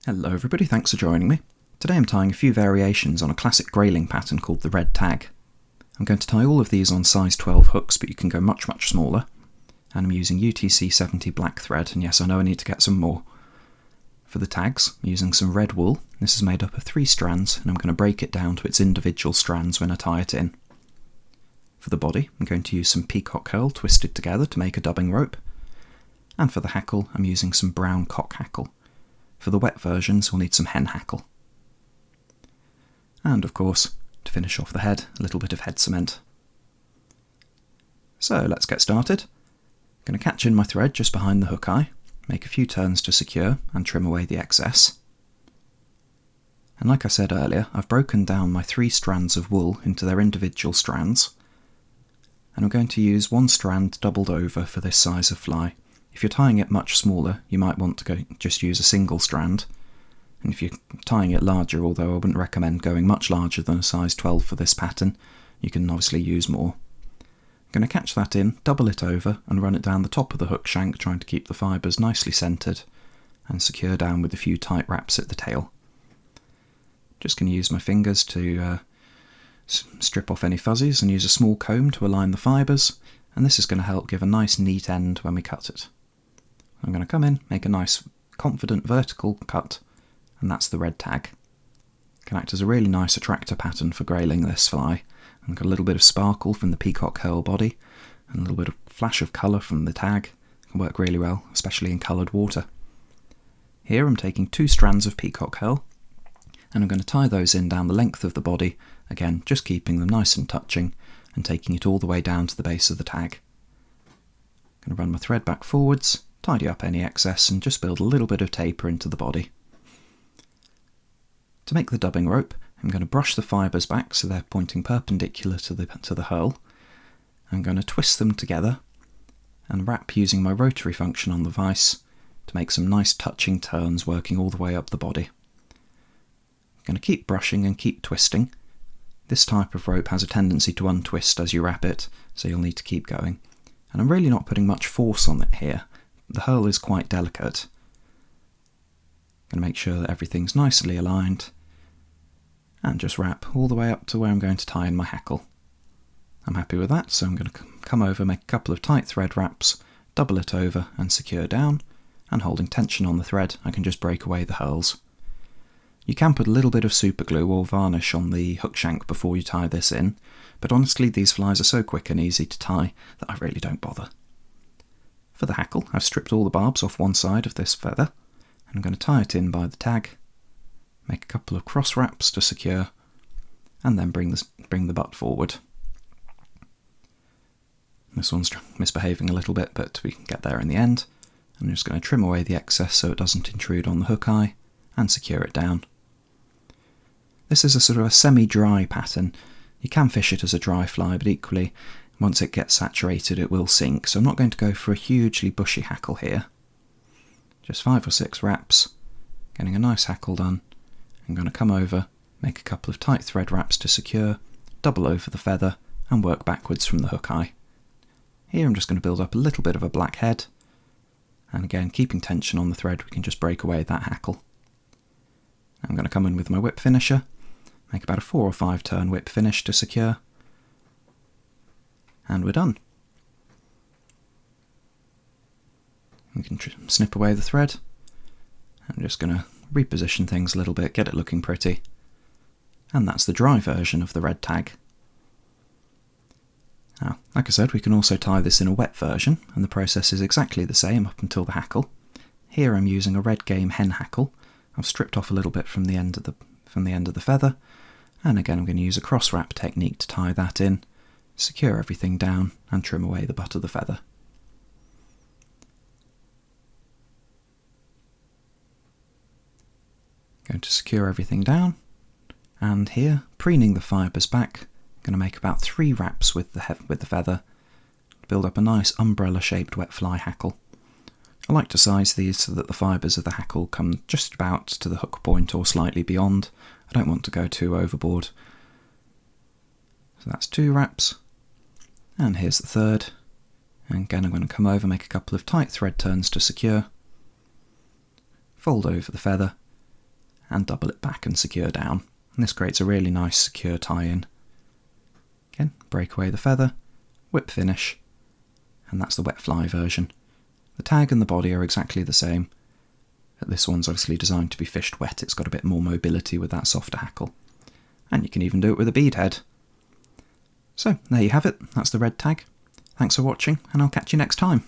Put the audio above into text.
Hello everybody, thanks for joining me. Today I'm tying a few variations on a classic grayling pattern called the Red Tag. I'm going to tie all of these on size 12 hooks, but you can go much smaller. And I'm using UTC 70 black thread, and yes, I know I need to get some more. For the tags, I'm using some red wool. This is made up of 3 strands, and I'm going to break it down to its individual strands when I tie it in. For the body, I'm going to use some peacock herl twisted together to make a dubbing rope. And for the hackle, I'm using some brown cock hackle. For the wet versions, we'll need some hen hackle. And of course, to finish off the head, a little bit of head cement. So let's get started. I'm going to catch in my thread just behind the hook eye, make a few turns to secure and trim away the excess. And like I said earlier, I've broken down my 3 strands of wool into their individual strands. And I'm going to use 1 strand doubled over for this size of fly. If you're tying it much smaller, you might want to just use a single strand. And if you're tying it larger, although I wouldn't recommend going much larger than a size 12 for this pattern, you can obviously use more. I'm going to catch that in, double it over, and run it down the top of the hook shank, trying to keep the fibres nicely centred, and secure down with a few tight wraps at the tail. Just going to use my fingers to strip off any fuzzies and use a small comb to align the fibres, and this is going to help give a nice neat end when we cut it. I'm going to come in, make a nice confident vertical cut, and that's the red tag. It can act as a really nice attractor pattern for grayling this fly, and got a little bit of sparkle from the peacock herl body, and a little bit of flash of colour from the tag. It can work really well, especially in coloured water. Here I'm taking 2 strands of peacock herl, and I'm going to tie those in down the length of the body, again just keeping them nice and touching, and taking it all the way down to the base of the tag. I'm going to run my thread back forwards, tidy up any excess, and just build a little bit of taper into the body. To make the dubbing rope, I'm going to brush the fibres back so they're pointing perpendicular to the herl. I'm going to twist them together and wrap using my rotary function on the vise to make some nice touching turns working all the way up the body. I'm going to keep brushing and keep twisting. This type of rope has a tendency to untwist as you wrap it, so you'll need to keep going. And I'm really not putting much force on it here. The herl is quite delicate. I'm going to make sure that everything's nicely aligned, and just wrap all the way up to where I'm going to tie in my hackle. I'm happy with that, so I'm going to come over, make a couple of tight thread wraps, double it over and secure down, and holding tension on the thread I can just break away the herls. You can put a little bit of super glue or varnish on the hook shank before you tie this in, but honestly these flies are so quick and easy to tie that I really don't bother. For the hackle, I've stripped all the barbs off one side of this feather, and I'm going to tie it in by the tag, make a couple of cross wraps to secure, and then bring the butt forward. This one's misbehaving a little bit, but we can get there in the end. I'm just going to trim away the excess so it doesn't intrude on the hook eye, and secure it down. This is a sort of a semi-dry pattern. You can fish it as a dry fly, but equally, once it gets saturated it will sink, so I'm not going to go for a hugely bushy hackle here. Just 5 or 6 wraps, getting a nice hackle done. I'm going to come over, make a couple of tight thread wraps to secure, double over the feather, and work backwards from the hook eye. Here I'm just going to build up a little bit of a black head, and again keeping tension on the thread we can just break away that hackle. I'm going to come in with my whip finisher, make about a 4 or 5 turn whip finish to secure, and we're done. We can snip away the thread. I'm just going to reposition things a little bit, get it looking pretty, and that's the dry version of the red tag. Now, like I said, we can also tie this in a wet version, and the process is exactly the same up until the hackle. Here I'm using a red game hen hackle. I've stripped off a little bit from the end of the feather, and again I'm going to use a cross wrap technique to tie that in, secure everything down, and trim away the butt of the feather. Going to secure everything down, and here, preening the fibres back, I'm going to make about 3 wraps with the feather, build up a nice umbrella-shaped wet fly hackle. I like to size these so that the fibres of the hackle come just about to the hook point or slightly beyond. I don't want to go too overboard. So that's 2 wraps, and here's the 3rd. And again I'm going to come over, make a couple of tight thread turns to secure, fold over the feather, and double it back and secure down. And this creates a really nice secure tie-in. Again, break away the feather, whip finish, and that's the wet fly version. The tag and the body are exactly the same, but this one's obviously designed to be fished wet. It's got a bit more mobility with that softer hackle. And you can even do it with a bead head. So, there you have it. That's the red tag. Thanks for watching, and I'll catch you next time.